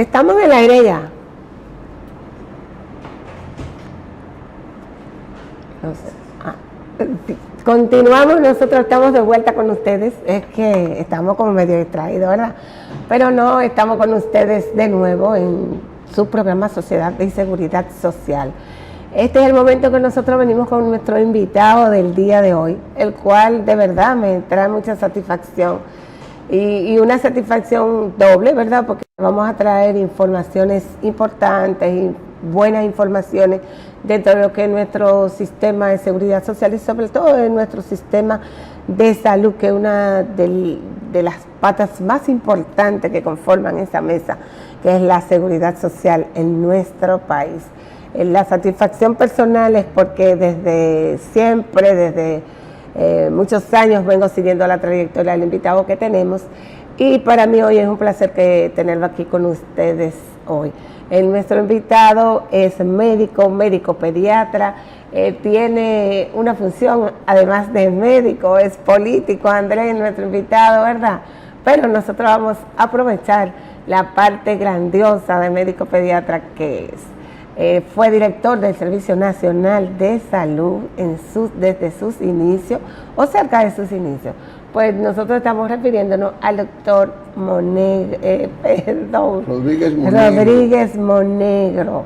Estamos en el aire ya. No sé. Continuamos, nosotros estamos de vuelta con ustedes. Es que estamos como medio distraídos, ¿verdad? Pero no, estamos con ustedes de nuevo en su programa Sociedad y Seguridad Social. Este es el momento que nosotros venimos con nuestro invitado del día de hoy, el cual de verdad me trae mucha satisfacción y una satisfacción doble, ¿verdad? Porque vamos a traer informaciones importantes y buenas informaciones dentro de lo que es nuestro sistema de seguridad social y sobre todo de nuestro sistema de salud, que es una de las patas más importantes que conforman esa mesa, que es la seguridad social en nuestro país. La satisfacción personal es porque desde siempre, desde muchos años vengo siguiendo la trayectoria del invitado que tenemos y para mí hoy es un placer tenerlo aquí con ustedes hoy. Nuestro invitado es médico pediatra, tiene una función además de médico, es político, Andrés, nuestro invitado, ¿verdad? Pero nosotros vamos a aprovechar la parte grandiosa de médico pediatra que es. Fue director del Servicio Nacional de Salud desde sus inicios o cerca de sus inicios. Pues nosotros estamos refiriéndonos al doctor Rodríguez Monegro.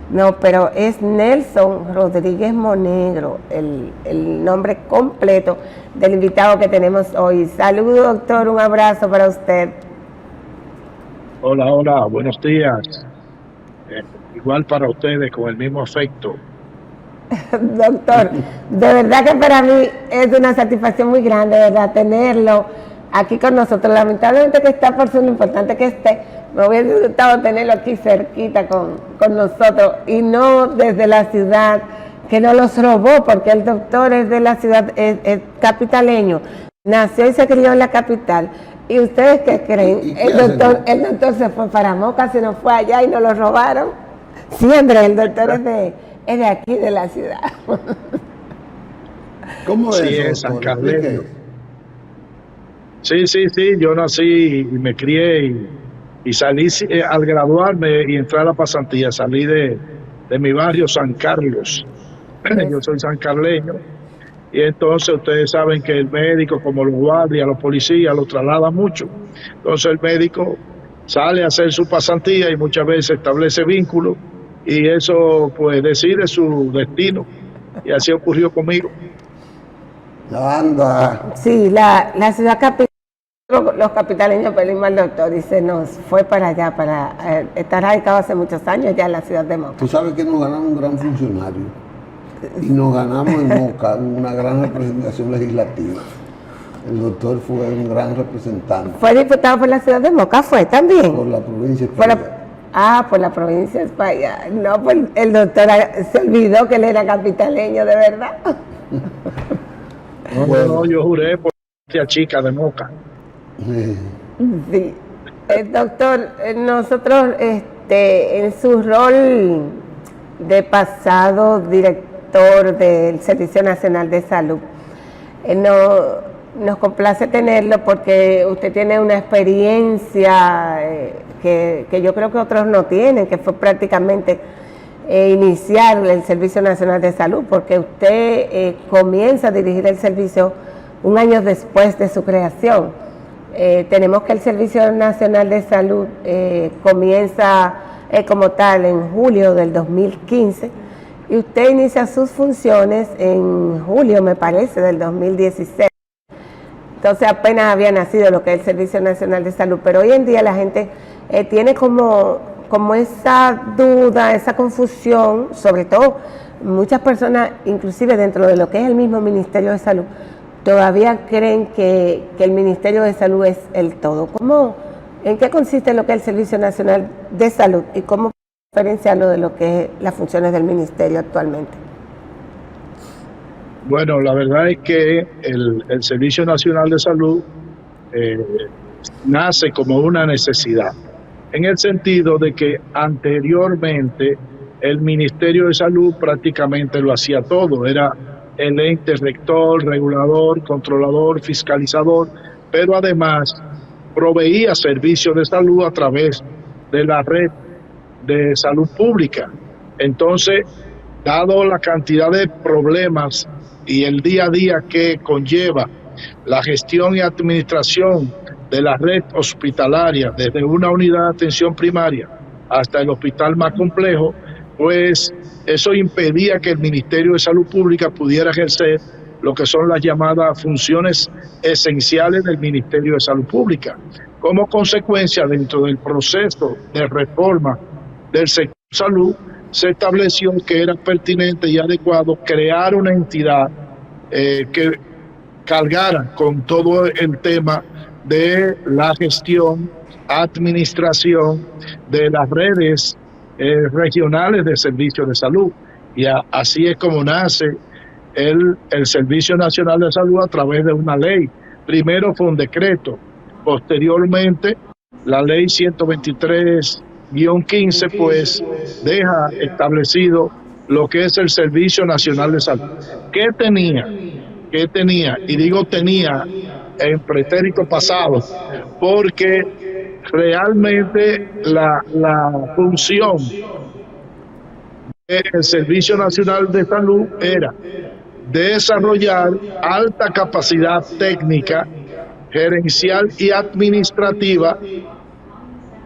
No, pero es Nelson Rodríguez Monegro, el nombre completo del invitado que tenemos hoy. Saludos, doctor, un abrazo para usted. Hola, buenos días. Igual para ustedes, con el mismo afecto. Doctor, de verdad que para mí es una satisfacción muy grande, ¿verdad?, tenerlo aquí con nosotros. Lamentablemente que está por ser lo importante que esté, me hubiera gustado tenerlo aquí cerquita con nosotros y no desde la ciudad, que no los robó, porque el doctor es de la ciudad, es capitaleño, nació y se crió en la capital. ¿Y ustedes qué creen? El doctor se fue para Moca, se nos fue allá y nos lo robaron. Sí, Andrés, el doctor es de aquí, de la ciudad. ¿Cómo es sí, eso? Es San Carleño. Sí, yo nací y me crié y salí al graduarme y entrar a la pasantía, salí de mi barrio San Carlos. Yo soy sancarleño. Y entonces ustedes saben que el médico, como los guardias, los policías, lo traslada mucho. Entonces el médico sale a hacer su pasantía y muchas veces establece vínculos y eso pues decide su destino. Y así ocurrió conmigo. Anda. Sí, la ciudad capital, los capitaleños pedimos al doctor y se nos fue para allá, para estar radicado hace muchos años ya en la ciudad de Moca. Tú sabes que nos ganamos un gran funcionario. Y nos ganamos en Moca una gran representación legislativa. El doctor fue un gran representante. ¿Fue diputado por la ciudad de Moca? ¿Fue también? Por la provincia de España. Por la provincia de España. No, pues el doctor se olvidó que él era capitaleño, de verdad. No, yo juré por esta chica de Moca. Sí. Doctor, nosotros en su rol de pasado director del Servicio Nacional de Salud. Nos complace tenerlo porque usted tiene una experiencia que yo creo que otros no tienen, que fue prácticamente iniciar el Servicio Nacional de Salud, porque usted comienza a dirigir el servicio un año después de su creación. Tenemos que el Servicio Nacional de Salud comienza como tal en julio del 2015, y usted inicia sus funciones en julio, me parece, del 2016. Entonces apenas había nacido lo que es el Servicio Nacional de Salud, pero hoy en día la gente tiene como esa duda, esa confusión, sobre todo muchas personas, inclusive dentro de lo que es el mismo Ministerio de Salud, todavía creen que el Ministerio de Salud es el todo. ¿En qué consiste lo que es el Servicio Nacional de Salud y cómo diferenciarlo de lo que es las funciones del ministerio actualmente? Bueno, la verdad es que el Servicio Nacional de Salud nace como una necesidad, en el sentido de que anteriormente el Ministerio de Salud prácticamente lo hacía todo, era el ente rector, regulador, controlador, fiscalizador, pero además proveía servicios de salud a través de la red de salud pública. Entonces, dado la cantidad de problemas y el día a día que conlleva la gestión y administración de la red hospitalaria, desde una unidad de atención primaria hasta el hospital más complejo, pues eso impedía que el Ministerio de Salud Pública pudiera ejercer lo que son las llamadas funciones esenciales del Ministerio de Salud Pública. Como consecuencia, dentro del proceso de reforma del sector salud, se estableció que era pertinente y adecuado crear una entidad que cargara con todo el tema de la gestión, administración de las redes regionales de servicios de salud. Y así es como nace el Servicio Nacional de Salud a través de una ley. Primero fue un decreto, posteriormente la ley 123-15 pues deja establecido lo que es el Servicio Nacional de Salud. ¿Qué tenía? Y digo tenía en pretérito pasado, porque realmente la función del Servicio Nacional de Salud era desarrollar alta capacidad técnica, gerencial y administrativa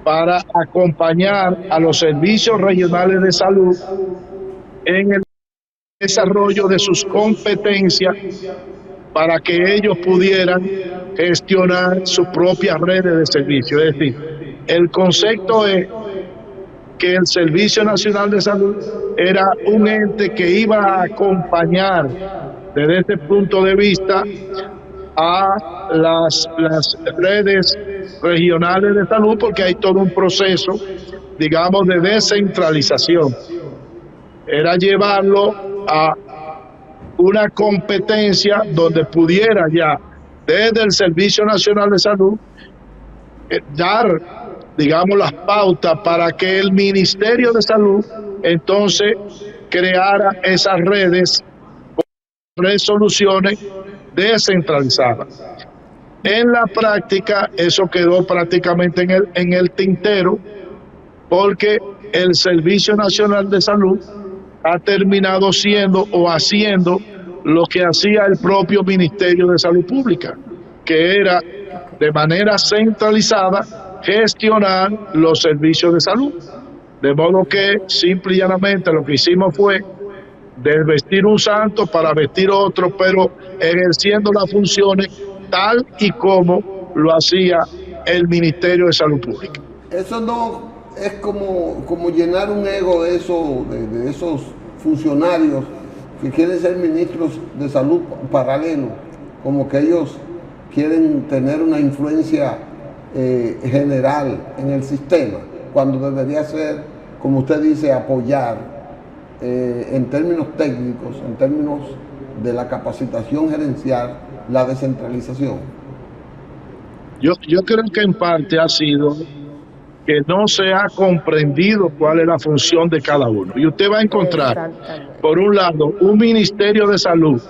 para acompañar a los servicios regionales de salud en el desarrollo de sus competencias para que ellos pudieran gestionar sus propias redes de servicio. Es decir, el concepto es que el Servicio Nacional de Salud era un ente que iba a acompañar desde este punto de vista a las redes regionales de salud, porque hay todo un proceso, digamos, de descentralización. Era llevarlo a una competencia donde pudiera ya, desde el Servicio Nacional de Salud, dar, digamos, las pautas para que el Ministerio de Salud entonces creara esas redes, resoluciones descentralizadas. En la práctica eso quedó prácticamente en el tintero, porque el Servicio Nacional de Salud ha terminado siendo o haciendo lo que hacía el propio Ministerio de Salud Pública, que era de manera centralizada gestionar los servicios de salud. De modo que simple y llanamente lo que hicimos fue desvestir un santo para vestir otro, pero ejerciendo las funciones tal y como lo hacía el Ministerio de Salud Pública. Eso no es como llenar un ego de esos funcionarios que quieren ser ministros de salud paralelo, como que ellos quieren tener una influencia general en el sistema, cuando debería ser, como usted dice, apoyar en términos técnicos, en términos de la capacitación gerencial, la descentralización. Yo creo que en parte ha sido que no se ha comprendido cuál es la función de cada uno. Y usted va a encontrar, por un lado, un Ministerio de Salud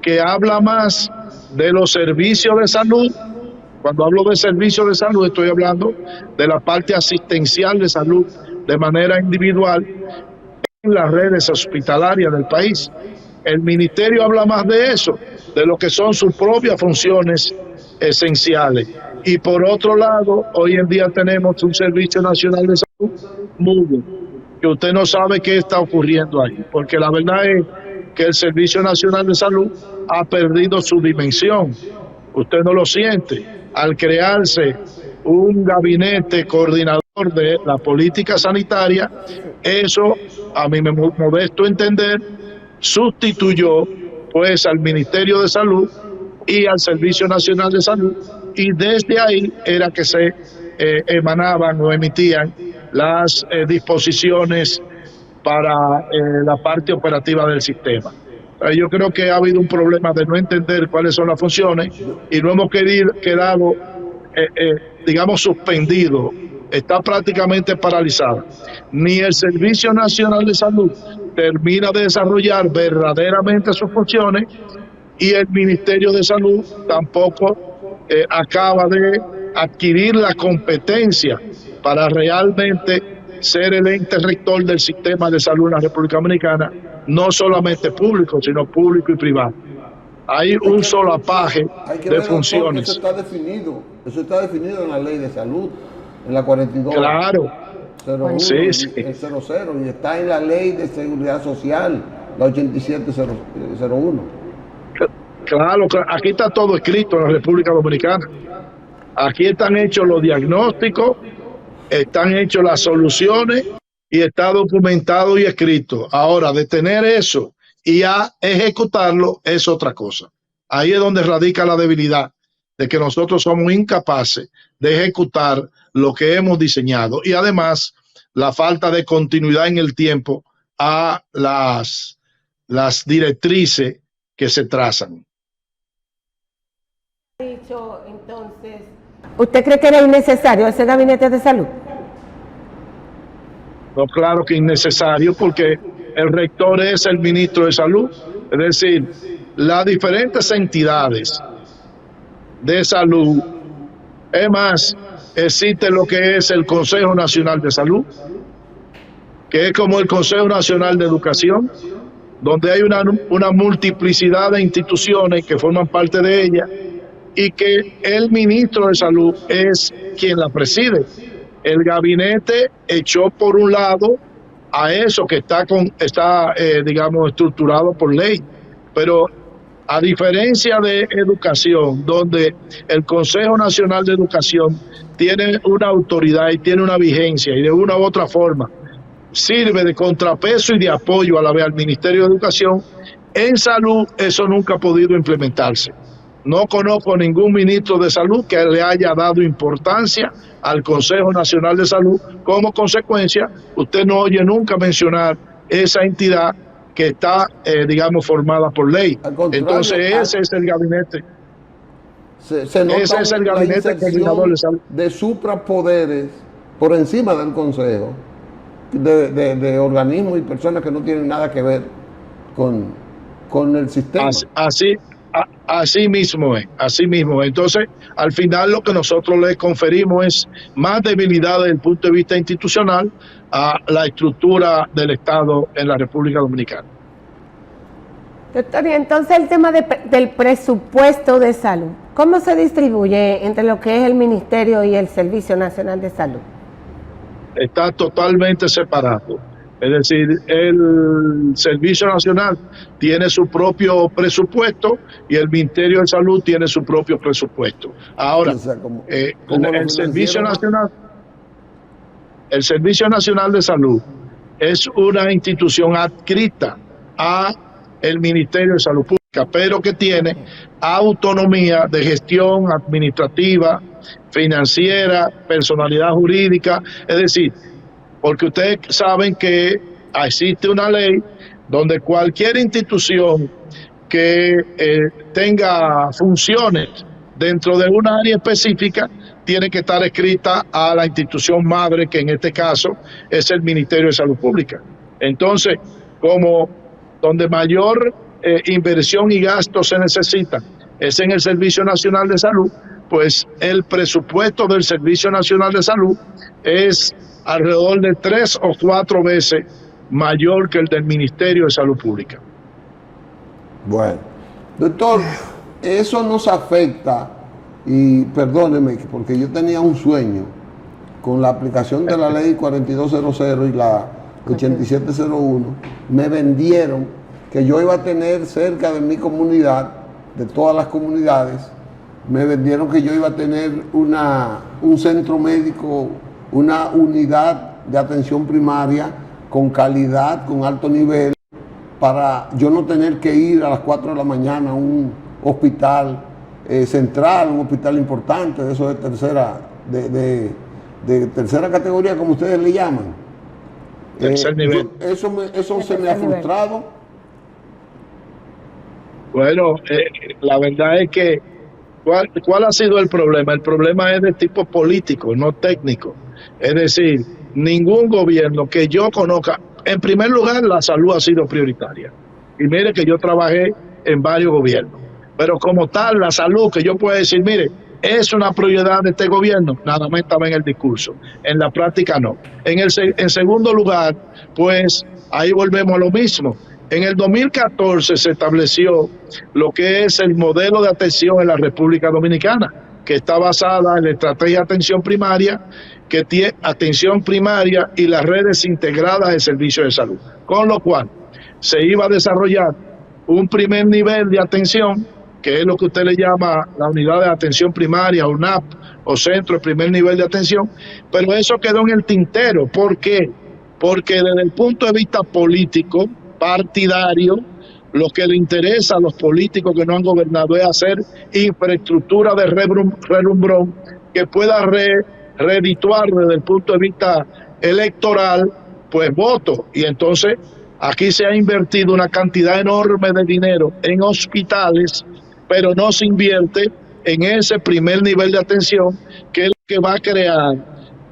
que habla más de los servicios de salud. Cuando hablo de servicios de salud, estoy hablando de la parte asistencial de salud de manera individual en las redes hospitalarias del país. El ministerio habla más de eso, de lo que son sus propias funciones esenciales. Y por otro lado, hoy en día tenemos un Servicio Nacional de Salud mudo, que usted no sabe qué está ocurriendo ahí, porque la verdad es que el Servicio Nacional de Salud ha perdido su dimensión. Usted no lo siente. Al crearse un gabinete coordinador de la política sanitaria, eso, a mi modesto entender, sustituyó pues al Ministerio de Salud y al Servicio Nacional de Salud, y desde ahí era que se emanaban o emitían las disposiciones para la parte operativa del sistema. Yo creo que ha habido un problema de no entender cuáles son las funciones y no hemos quedado, digamos, suspendido. Está prácticamente paralizado. Ni el Servicio Nacional de Salud termina de desarrollar verdaderamente sus funciones, y el Ministerio de Salud tampoco acaba de adquirir la competencia para realmente ser el ente rector del sistema de salud en la República Dominicana, no solamente público, sino público y privado. Hay un solapaje de funciones. Eso está definido en la ley de salud, en la 42. Claro. 01, sí. El 00, y está en la ley de seguridad social, la 8701. Claro, aquí está todo escrito en la República Dominicana. Aquí están hechos los diagnósticos, están hechas las soluciones y está documentado y escrito. Ahora, detener eso y a ejecutarlo es otra cosa. Ahí es donde radica la debilidad, de que nosotros somos incapaces de ejecutar lo que hemos diseñado, y además la falta de continuidad en el tiempo a las directrices que se trazan. Dicho, entonces, ¿usted cree que era innecesario ese gabinete de salud? No, claro que innecesario, porque el rector es el ministro de salud. Es decir, las diferentes entidades de salud, es más, existe lo que es el Consejo Nacional de Salud, que es como el Consejo Nacional de Educación, donde hay una multiplicidad de instituciones que forman parte de ella, y que el ministro de salud es quien la preside. El gabinete echó por un lado a eso que está digamos, estructurado por ley, pero a diferencia de educación, donde el Consejo Nacional de Educación tiene una autoridad y tiene una vigencia, y de una u otra forma sirve de contrapeso y de apoyo a la vez al Ministerio de Educación, en salud eso nunca ha podido implementarse. No conozco ningún ministro de salud que le haya dado importancia al Consejo Nacional de Salud. Como consecuencia, usted no oye nunca mencionar esa entidad que está, digamos, formada por ley. Entonces ese es el gabinete. Ese es el gabinete coordinador de salud. De suprapoderes por encima del Consejo, de organismos y personas que no tienen nada que ver con el sistema. Así mismo es, así mismo. Entonces, al final lo que nosotros le conferimos es más debilidad desde el punto de vista institucional a la estructura del Estado en la República Dominicana. Doctor, y entonces el tema del presupuesto de salud, ¿cómo se distribuye entre lo que es el Ministerio y el Servicio Nacional de Salud? Está totalmente separado. Es decir, el Servicio Nacional tiene su propio presupuesto y el Ministerio de Salud tiene su propio presupuesto. Ahora, el Servicio Nacional de Salud es una institución adscrita a el Ministerio de Salud Pública, pero que tiene autonomía de gestión administrativa, financiera, personalidad jurídica, es decir, porque ustedes saben que existe una ley donde cualquier institución que tenga funciones dentro de un área específica tiene que estar escrita a la institución madre, que en este caso es el Ministerio de Salud Pública. Entonces, como donde mayor inversión y gasto se necesita es en el Servicio Nacional de Salud, pues el presupuesto del Servicio Nacional de Salud es alrededor de 3 o 4 veces mayor que el del Ministerio de Salud Pública. Bueno, doctor, eso nos afecta, y perdóneme, porque yo tenía un sueño con la aplicación de la ley 4200 y la 8701, me vendieron que yo iba a tener cerca de mi comunidad, de todas las comunidades, me vendieron que yo iba a tener un centro médico, una unidad de atención primaria con calidad, con alto nivel, para yo no tener que ir a las 4 de la mañana a un hospital central, un hospital importante, de eso de tercera categoría, como ustedes le llaman. Tercer nivel. Eso se me ha frustrado. Bueno, la verdad es que ¿cuál ha sido el problema? El problema es de tipo político, no técnico. Es decir, ningún gobierno que yo conozca, en primer lugar, la salud ha sido prioritaria. Y mire que yo trabajé en varios gobiernos. Pero como tal, la salud, que yo puedo decir, mire, ¿Es una prioridad de este gobierno? Nada más estaba en el discurso. En la práctica no. En segundo lugar, pues ahí volvemos a lo mismo. En el 2014 se estableció lo que es el modelo de atención en la República Dominicana, que está basada en la estrategia de atención primaria, que tiene atención primaria y las redes integradas de servicios de salud. Con lo cual, se iba a desarrollar un primer nivel de atención, que es lo que usted le llama la unidad de atención primaria, UNAP, o centro de primer nivel de atención, pero eso quedó en el tintero. ¿Por qué? Porque desde el punto de vista político, partidario, lo que le interesa a los políticos que no han gobernado es hacer infraestructura de relumbrón que pueda redituar desde el punto de vista electoral, pues votos. Y entonces aquí se ha invertido una cantidad enorme de dinero en hospitales, pero no se invierte en ese primer nivel de atención, que es lo que va a crear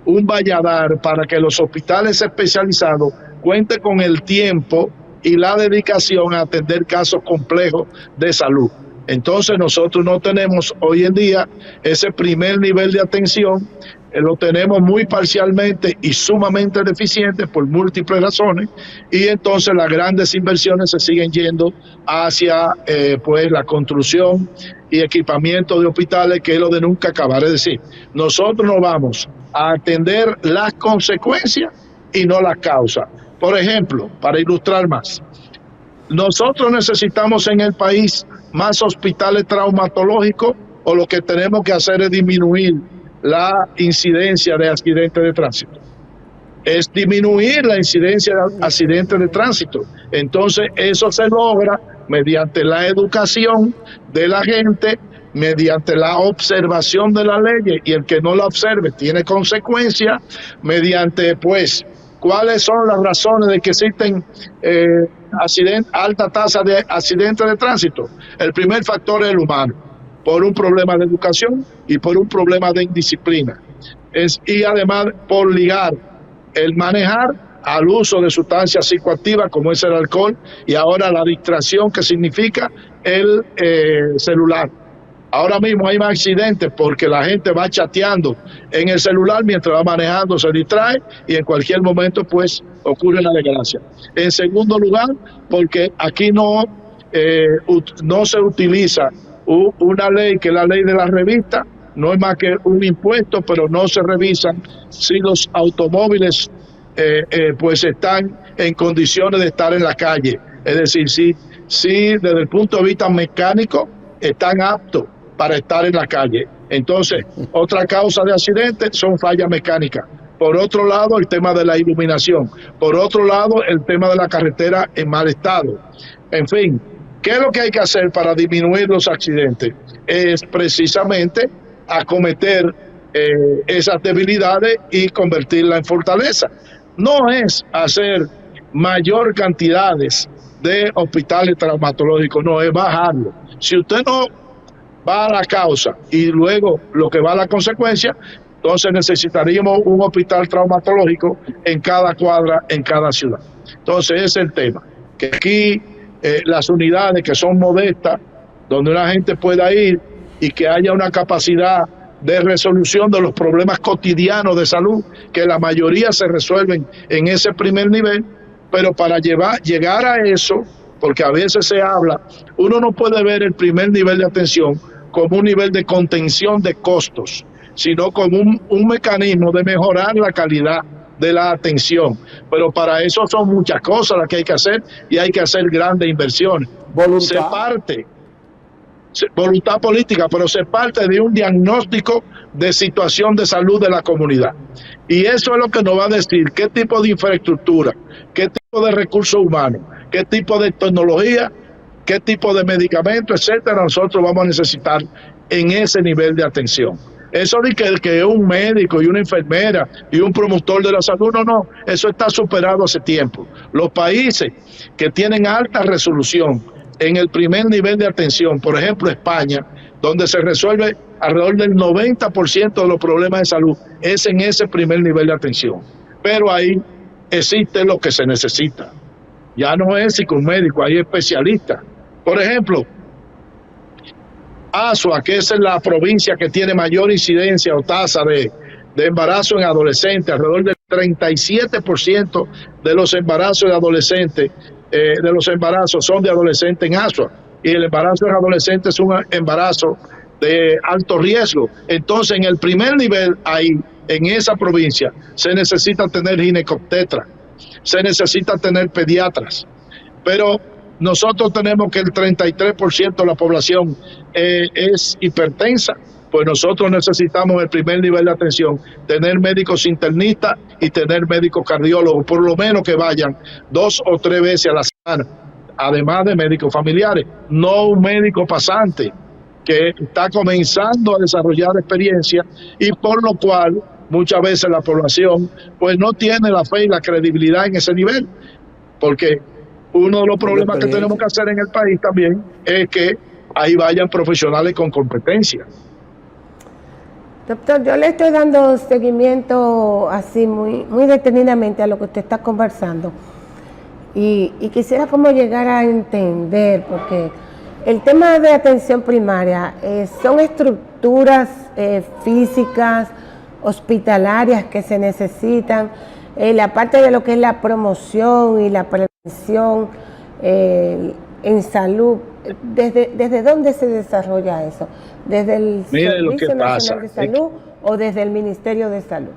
un valladar para que los hospitales especializados cuenten con el tiempo y la dedicación a atender casos complejos de salud. Entonces nosotros no tenemos hoy en día ese primer nivel de atención, lo tenemos muy parcialmente y sumamente deficiente por múltiples razones, y entonces las grandes inversiones se siguen yendo hacia pues la construcción y equipamiento de hospitales, que es lo de nunca acabar. Es decir, nosotros no vamos a atender las consecuencias y no las causas. Por ejemplo, para ilustrar más, nosotros necesitamos en el país más hospitales traumatológicos, o lo que tenemos que hacer es disminuir la incidencia de accidentes de tránsito. Es disminuir la incidencia de accidentes de tránsito. Entonces eso se logra mediante la educación de la gente, mediante la observación de las leyes, y el que no la observe tiene consecuencias, mediante pues cuáles son las razones de que existen alta tasa de accidentes de tránsito. El primer factor es el humano, por un problema de educación y por un problema de indisciplina. Y además por ligar el manejar al uso de sustancias psicoactivas como es el alcohol, y ahora la distracción que significa el celular. Ahora mismo hay más accidentes porque la gente va chateando en el celular mientras va manejando, se distrae y en cualquier momento pues ocurre la desgracia. En segundo lugar, porque aquí no se utiliza una ley, que es la ley de la revista, no es más que un impuesto, pero no se revisan si los automóviles pues están en condiciones de estar en la calle. Es decir, si desde el punto de vista mecánico están aptos para estar en la calle. Entonces, otra causa de accidentes son fallas mecánicas. Por otro lado, el tema de la iluminación. Por otro lado, el tema de la carretera en mal estado. En fin, ¿qué es lo que hay que hacer para disminuir los accidentes? Es precisamente acometer esas debilidades y convertirlas en fortaleza. No es hacer mayor cantidades de hospitales traumatológicos, no, es bajarlo. Si usted no va a la causa y luego lo que va a la consecuencia, entonces necesitaríamos un hospital traumatológico en cada cuadra, en cada ciudad. Entonces ese es el tema, que aquí las unidades que son modestas, donde una gente pueda ir y que haya una capacidad de resolución de los problemas cotidianos de salud, que la mayoría se resuelven en ese primer nivel, pero para llegar a eso, porque a veces se habla, uno no puede ver el primer nivel de atención como un nivel de contención de costos, sino como un mecanismo de mejorar la calidad de la atención. Pero para eso son muchas cosas las que hay que hacer, y hay que hacer grandes inversiones. Voluntad política, pero se parte de un diagnóstico de situación de salud de la comunidad. Y eso es lo que nos va a decir qué tipo de infraestructura, qué tipo de recursos humanos, qué tipo de tecnología, qué tipo de medicamentos, etcétera, nosotros vamos a necesitar en ese nivel de atención. Eso de que un médico y una enfermera y un promotor de la salud, no, eso está superado hace tiempo. Los países que tienen alta resolución en el primer nivel de atención, por ejemplo España, donde se resuelve alrededor del 90% de los problemas de salud, es en ese primer nivel de atención. Pero ahí existe lo que se necesita. Ya no es psicomédico, hay especialistas. Por ejemplo, Azua, que es la provincia que tiene mayor incidencia o tasa de embarazo en adolescentes, alrededor del 37% de los embarazos de adolescentes, son de adolescentes en Azua, y el embarazo en adolescentes es un embarazo de alto riesgo. Entonces, en el primer nivel, ahí, en esa provincia, se necesita tener ginecobstetra, se necesita tener pediatras, pero nosotros tenemos que el 33% de la población es hipertensa, pues nosotros necesitamos el primer nivel de atención, tener médicos internistas y tener médicos cardiólogos, por lo menos que vayan 2 o 3 veces a la semana, además de médicos familiares, no un médico pasante que está comenzando a desarrollar experiencia y por lo cual muchas veces la población pues no tiene la fe y la credibilidad en ese nivel, porque uno de los problemas que tenemos que hacer en el país también es que ahí vayan profesionales con competencia. Doctor, yo le estoy dando seguimiento así muy detenidamente a lo que usted está conversando y quisiera como llegar a entender, porque el tema de atención primaria son estructuras físicas, hospitalarias que se necesitan, la parte de lo que es la promoción y la prevención en salud. ¿Desde dónde se desarrolla eso? ¿Desde el Servicio Nacional de Salud o desde el Ministerio de Salud?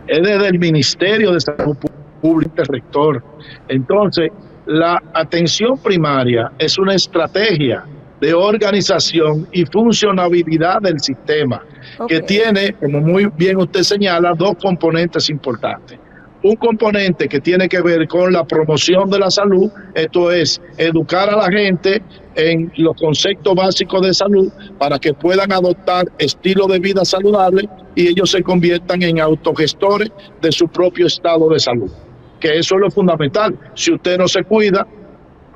Es desde el Ministerio de Salud Pública, rector. Entonces, la atención primaria es una estrategia de organización y funcionabilidad del sistema, que tiene, como muy bien usted señala, 2 componentes importantes. Un componente que tiene que ver con la promoción de la salud, esto es, educar a la gente en los conceptos básicos de salud para que puedan adoptar estilo de vida saludable y ellos se conviertan en autogestores de su propio estado de salud, que eso es lo fundamental. Si usted no se cuida,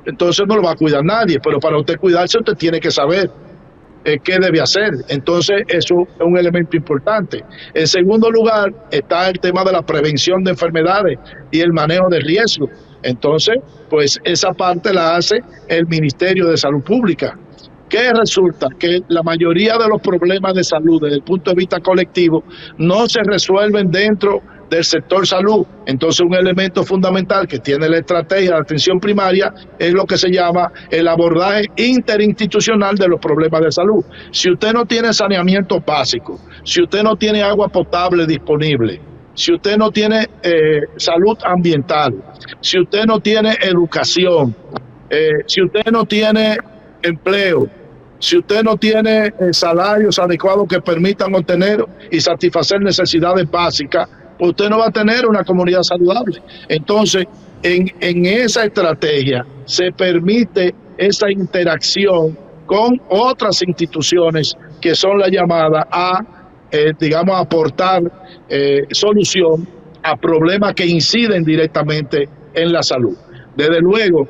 entonces no lo va a cuidar nadie, pero para usted cuidarse usted tiene que saber qué debe hacer. Entonces eso es un elemento importante. En segundo lugar está el tema de la prevención de enfermedades y el manejo de riesgo. Entonces, pues esa parte la hace el Ministerio de Salud Pública. ¿Qué resulta? Que la mayoría de los problemas de salud desde el punto de vista colectivo no se resuelven dentro del sector salud. Entonces, un elemento fundamental que tiene la estrategia de atención primaria es lo que se llama el abordaje interinstitucional de los problemas de salud. Si usted no tiene saneamiento básico, si usted no tiene agua potable disponible, si usted no tiene salud ambiental, si usted no tiene educación, si usted no tiene empleo, si usted no tiene salarios adecuados que permitan obtener y satisfacer necesidades básicas, usted no va a tener una comunidad saludable. Entonces, en esa estrategia se permite esa interacción con otras instituciones que son las llamadas a, digamos, aportar solución a problemas que inciden directamente en la salud. Desde luego,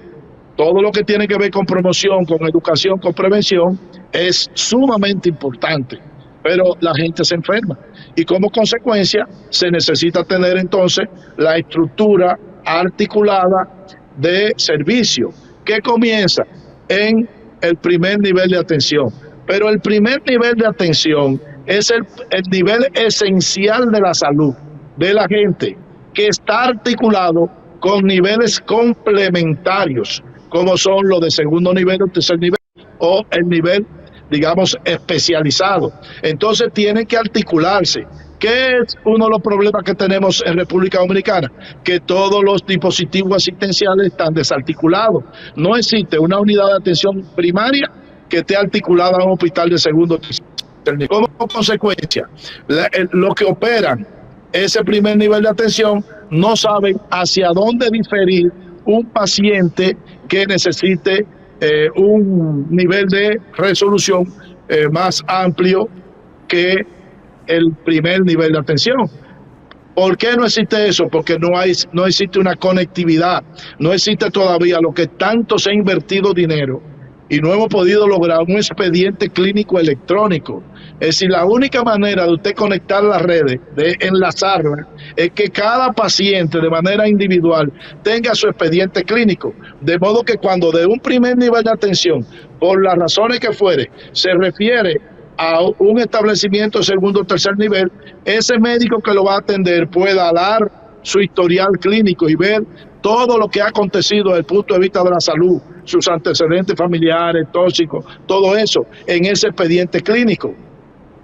todo lo que tiene que ver con promoción, con educación, con prevención, es sumamente importante, pero la gente se enferma y como consecuencia se necesita tener entonces la estructura articulada de servicio que comienza en el primer nivel de atención. Pero el primer nivel de atención es el nivel esencial de la salud de la gente, que está articulado con niveles complementarios, como son los de segundo nivel o tercer nivel, o el nivel, digamos, especializado. Entonces tiene que articularse. ¿Qué es uno de los problemas que tenemos en República Dominicana? Que todos los dispositivos asistenciales están desarticulados. No existe una unidad de atención primaria que esté articulada a un hospital de segundo nivel. Como consecuencia, los que operan ese primer nivel de atención no saben hacia dónde diferir un paciente que necesite un nivel de resolución más amplio que el primer nivel de atención. ¿Por qué no existe eso? Porque no existe una conectividad, no existe todavía lo que tanto se ha invertido dinero y no hemos podido lograr un expediente clínico electrónico. Es decir, la única manera de usted conectar las redes, de enlazarlas, es que cada paciente de manera individual tenga su expediente clínico, de modo que cuando de un primer nivel de atención, por las razones que fuere, se refiere a un establecimiento de segundo o tercer nivel, ese médico que lo va a atender pueda dar su historial clínico y ver todo lo que ha acontecido desde el punto de vista de la salud, sus antecedentes familiares, tóxicos, todo eso en ese expediente clínico.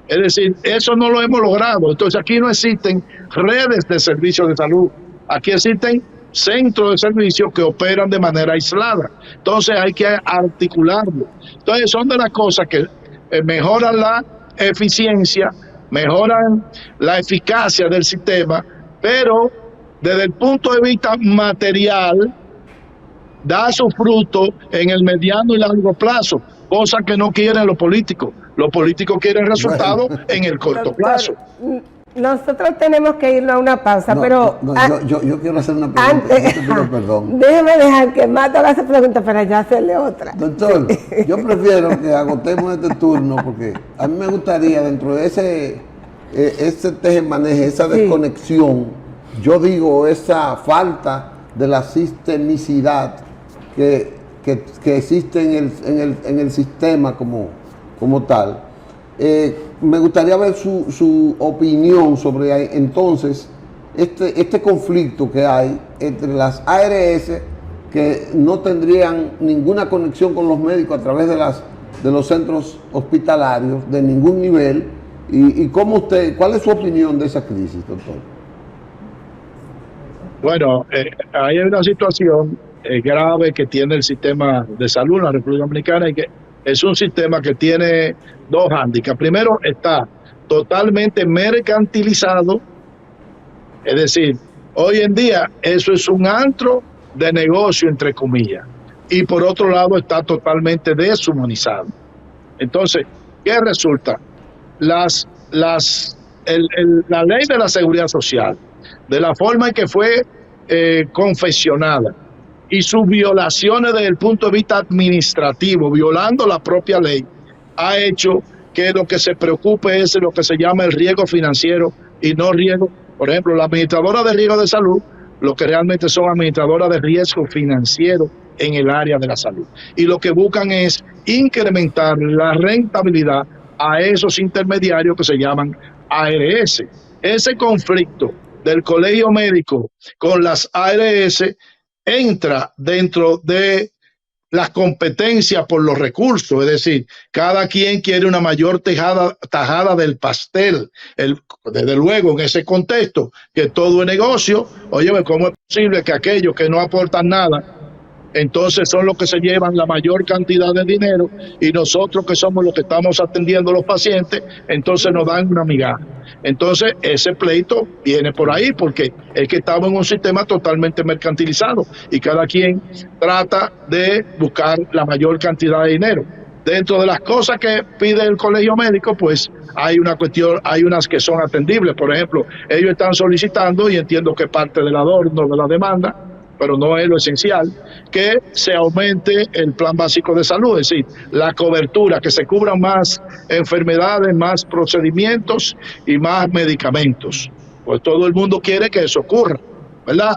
Es decir, eso no lo hemos logrado. Entonces aquí no existen redes de servicios de salud. Aquí existen centros de servicios que operan de manera aislada. Entonces hay que articularlo. Entonces son de las cosas que mejoran la eficiencia, mejoran la eficacia del sistema, pero desde el punto de vista material da su fruto en el mediano y largo plazo, cosa que no quieren los políticos. Los políticos quieren resultados en el corto plazo. Nosotros tenemos que irnos a una pausa, pero... yo quiero hacer una pregunta. Perdón. Déjeme dejar que Mato haga esa pregunta para ya hacerle otra. Doctor, yo prefiero que agotemos este turno porque a mí me gustaría, dentro de ese teje-maneje, esa desconexión, yo digo, esa falta de la sistemicidad que existe en el sistema como tal. Me gustaría ver su opinión sobre entonces este conflicto que hay entre las ARS, que no tendrían ninguna conexión con los médicos a través de los centros hospitalarios de ningún nivel, y ¿cuál es su opinión de esa crisis, doctor? Bueno, hay una situación grave que tiene el sistema de salud en la República Dominicana, y que es un sistema que tiene dos hándicaps. Primero, está totalmente mercantilizado, es decir, hoy en día eso es un antro de negocio, entre comillas, y por otro lado está totalmente deshumanizado. Entonces, ¿qué resulta? La ley de la seguridad social, de la forma en que fue confeccionada, y sus violaciones desde el punto de vista administrativo, violando la propia ley, ha hecho que lo que se preocupe es lo que se llama el riesgo financiero y no riesgo. Por ejemplo, la administradora de riesgo de salud, lo que realmente son administradoras de riesgo financiero en el área de la salud. Y lo que buscan es incrementar la rentabilidad a esos intermediarios que se llaman ARS. Ese conflicto del colegio médico con las ARS entra dentro de las competencias por los recursos, es decir, cada quien quiere una mayor tajada del pastel. Desde luego, en ese contexto, que todo es negocio, oye, ¿cómo es posible que aquellos que no aportan nada, entonces son los que se llevan la mayor cantidad de dinero, y nosotros, que somos los que estamos atendiendo a los pacientes, entonces nos dan una migaja? Entonces ese pleito viene por ahí, porque es que estamos en un sistema totalmente mercantilizado y cada quien trata de buscar la mayor cantidad de dinero. Dentro de las cosas que pide el colegio médico, pues hay unas que son atendibles. Por ejemplo, ellos están solicitando, y entiendo que parte del adorno de la demanda, pero no es lo esencial, que se aumente el plan básico de salud, es decir, la cobertura, que se cubran más enfermedades, más procedimientos y más medicamentos. Pues todo el mundo quiere que eso ocurra, ¿verdad?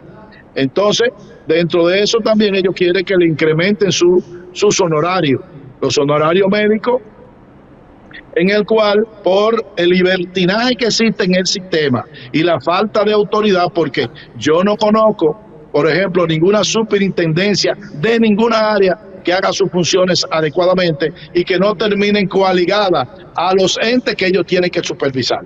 Entonces, dentro de eso también ellos quieren que le incrementen sus honorarios, los honorarios médicos, en el cual, por el libertinaje que existe en el sistema y la falta de autoridad, porque yo no conozco, por ejemplo, ninguna superintendencia de ninguna área que haga sus funciones adecuadamente y que no terminen coaligadas a los entes que ellos tienen que supervisar.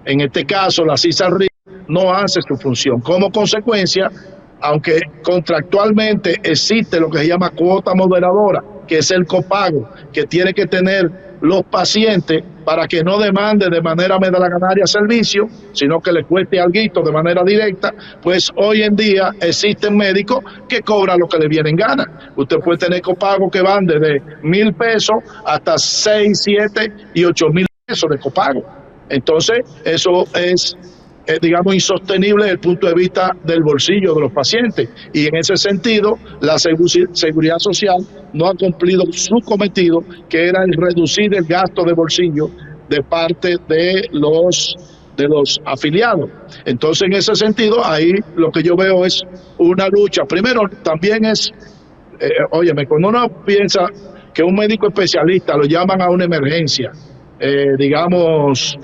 En este caso, la CISARRI no hace su función. Como consecuencia, aunque contractualmente existe lo que se llama cuota moderadora, que es el copago que tiene que tener los pacientes para que no demanden de manera medalaganaria servicio, sino que le cueste alguito de manera directa, pues hoy en día existen médicos que cobran lo que le viene en gana. Usted puede tener copagos que van desde 1,000 pesos hasta 6, 7 y 8,000 pesos de copago. Entonces, eso es digamos, insostenible desde el punto de vista del bolsillo de los pacientes. Y en ese sentido, la Seguridad Social no ha cumplido su cometido, que era el reducir el gasto de bolsillo de parte de los afiliados. Entonces, en ese sentido, ahí lo que yo veo es una lucha. Primero, también es, óyeme, cuando uno piensa que un médico especialista lo llaman a una emergencia, digamos,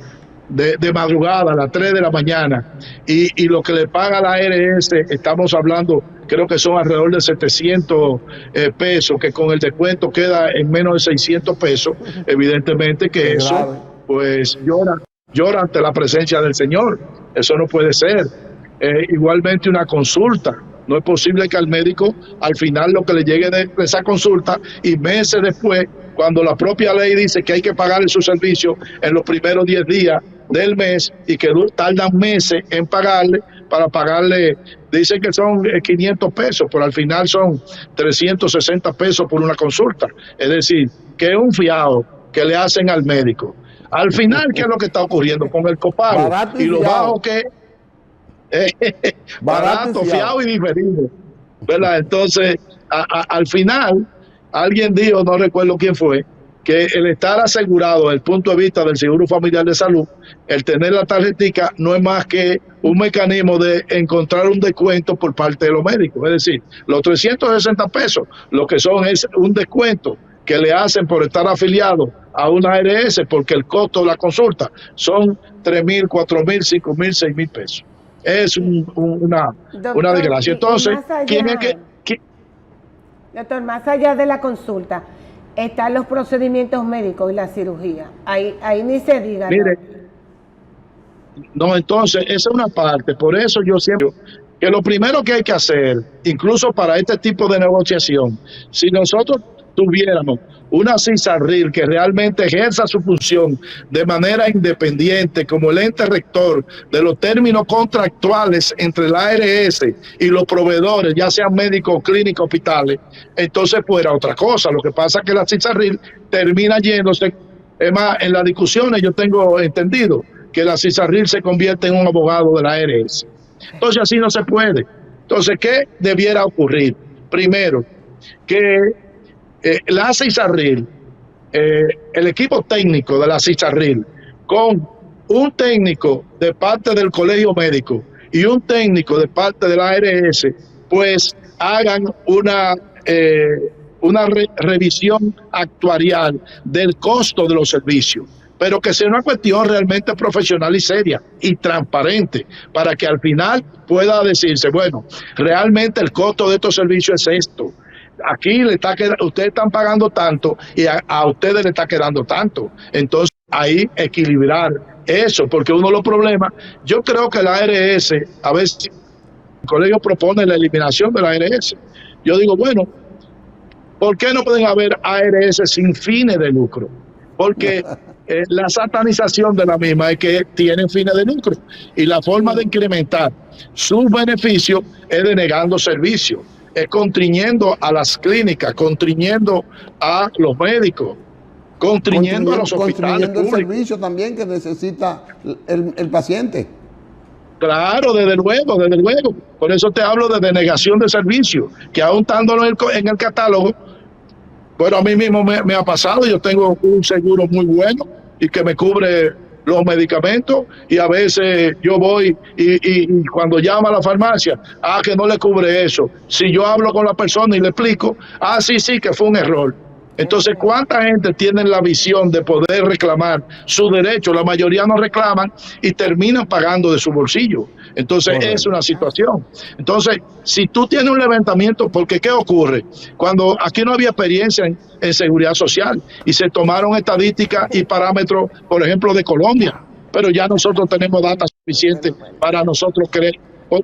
de madrugada a las 3 de la mañana, y lo que le paga la ARS, estamos hablando, creo que son alrededor de 700 pesos, que con el descuento queda en menos de 600 pesos, evidentemente que eso, pues llora ante la presencia del Señor. Eso no puede ser. Igualmente una consulta. No es posible que al médico al final lo que le llegue de esa consulta y meses después, cuando la propia ley dice que hay que pagarle su servicio en los primeros 10 días del mes y que tardan meses en pagarle, para pagarle, dicen que son 500 pesos, pero al final son 360 pesos por una consulta. Es decir, que es un fiado que le hacen al médico. Al final, ¿qué es lo que está ocurriendo con el copago? Y lo bajo que barato, fiado y diferido, ¿verdad? Entonces, al final, alguien dijo, no recuerdo quién fue, que el estar asegurado desde el punto de vista del Seguro Familiar de Salud, el tener la tarjetica, no es más que un mecanismo de encontrar un descuento por parte de los médicos. Es decir, los 360 pesos, lo que son es un descuento que le hacen por estar afiliado a una ARS, porque el costo de la consulta son 3,000, 4,000, 5,000, 6,000 pesos. Es una desgracia. Entonces, ¿quién es que...? Doctor, más allá de la consulta, están los procedimientos médicos y la cirugía. Ahí ni se diga. Mire, no, entonces, esa es una parte. Por eso yo siempre digo que lo primero que hay que hacer, incluso para este tipo de negociación, si nosotros tuviéramos una CISARRIL que realmente ejerza su función de manera independiente como el ente rector de los términos contractuales entre la ARS y los proveedores, ya sean médicos, clínicos, hospitales, entonces fuera otra cosa. Lo que pasa es que la CISARRIL termina yéndose. Es más, en las discusiones yo tengo entendido que la CISARRIL se convierte en un abogado de la ARS. Entonces así no se puede. Entonces, ¿qué debiera ocurrir? Primero, que la CISARRIL, el equipo técnico de la CISARRIL, con un técnico de parte del colegio médico y un técnico de parte de la ARS, pues hagan una revisión actuarial del costo de los servicios, pero que sea una cuestión realmente profesional y seria y transparente, para que al final pueda decirse, bueno, realmente el costo de estos servicios es esto. Aquí ustedes están pagando tanto y a ustedes le está quedando tanto. Entonces, ahí equilibrar eso, porque uno de los problemas, yo creo que la ARS, a veces el colegio propone la eliminación de la ARS. Yo digo, bueno, ¿por qué no pueden haber ARS sin fines de lucro? Porque la satanización de la misma es que tienen fines de lucro y la forma de incrementar sus beneficios es denegando servicios. Es constriñendo a las clínicas, constriñendo a los médicos, constriñendo a los hospitales públicos. El servicio también que necesita el paciente. Claro, desde luego, desde luego. Por eso te hablo de denegación de servicio, que aún estando en el catálogo, bueno, a mí mismo me ha pasado. Yo tengo un seguro muy bueno y que me cubre los medicamentos, y a veces yo voy y cuando llama a la farmacia, que no le cubre eso. Si yo hablo con la persona y le explico, sí, que fue un error. Entonces, ¿cuánta gente tiene la visión de poder reclamar su derecho? La mayoría no reclaman y terminan pagando de su bolsillo. Entonces, es una situación. Entonces, si tú tienes un levantamiento, porque ¿qué ocurre? Cuando aquí no había experiencia en seguridad social y se tomaron estadísticas y parámetros, por ejemplo, de Colombia, pero ya nosotros tenemos datos suficientes para nosotros creer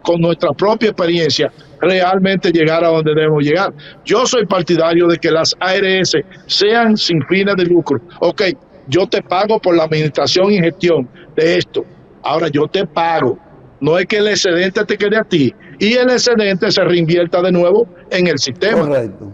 con nuestra propia experiencia realmente llegar a donde debemos llegar. Yo soy partidario de que las ARS sean sin fines de lucro. Ok, yo te pago por la administración y gestión de esto. Ahora yo te pago. No es que el excedente te quede a ti y el excedente se reinvierta de nuevo en el sistema. Correcto.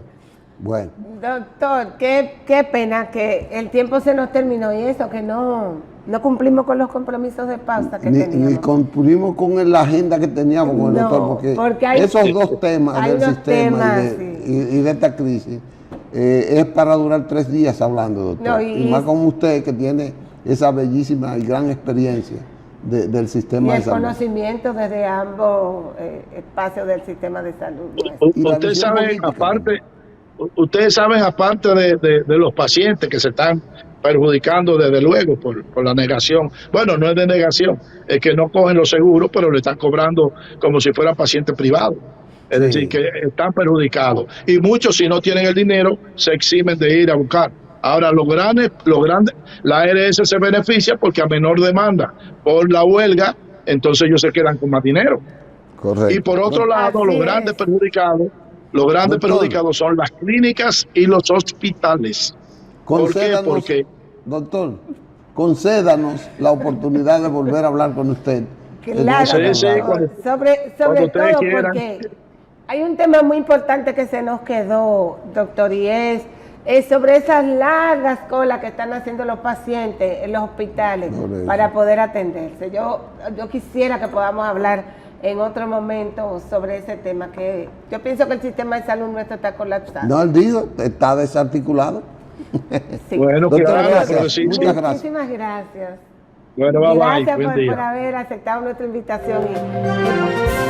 Bueno. Doctor, qué pena que el tiempo se nos terminó y eso, que no No cumplimos con los compromisos de pausa que Ni teníamos. cumplimos con la agenda que teníamos con el No, doctor, porque hay- esos dos temas hay del unos sistema temas, y de esta crisis es para durar 3 días hablando, doctor. No, y más como usted que tiene esa bellísima y gran experiencia del Y sistema de el salud. conocimiento desde ambos espacios del sistema de salud nuestro. Y la Ustedes visión saben, política aparte, ustedes saben, aparte de los pacientes que se están perjudicando desde luego por la negación. Bueno, no es de negación, es que no cogen los seguros, pero le están cobrando como si fuera paciente privado. Es Sí. decir, que están perjudicados. Y muchos, si no tienen el dinero, se eximen de ir a buscar. Ahora, los grandes, la ARS se beneficia porque a menor demanda por la huelga, entonces ellos se quedan con más dinero. Correcto. Y por otro lado, Así los es. grandes Doctor. perjudicados son las clínicas y los hospitales. ¿Por qué? Concédanos, Porque doctor, concédanos la oportunidad de volver a hablar con usted. Claro, Sí, sí, doctor. cuando sobre ustedes todo quieran. porque hay un tema muy importante que se nos quedó, doctor, y es sobre esas largas colas que están haciendo los pacientes en los hospitales Por eso. para poder atenderse. Yo quisiera que podamos hablar en otro momento sobre ese tema, que yo pienso que el sistema de salud nuestro está colapsado. No, él dijo, está desarticulado. Sí. bueno, Doctor, claro, gracias. pero sí, Muchas sí. gracias. Muchísimas gracias. Bueno, bye bye, Gracias buen por día. haber aceptado nuestra invitación. Y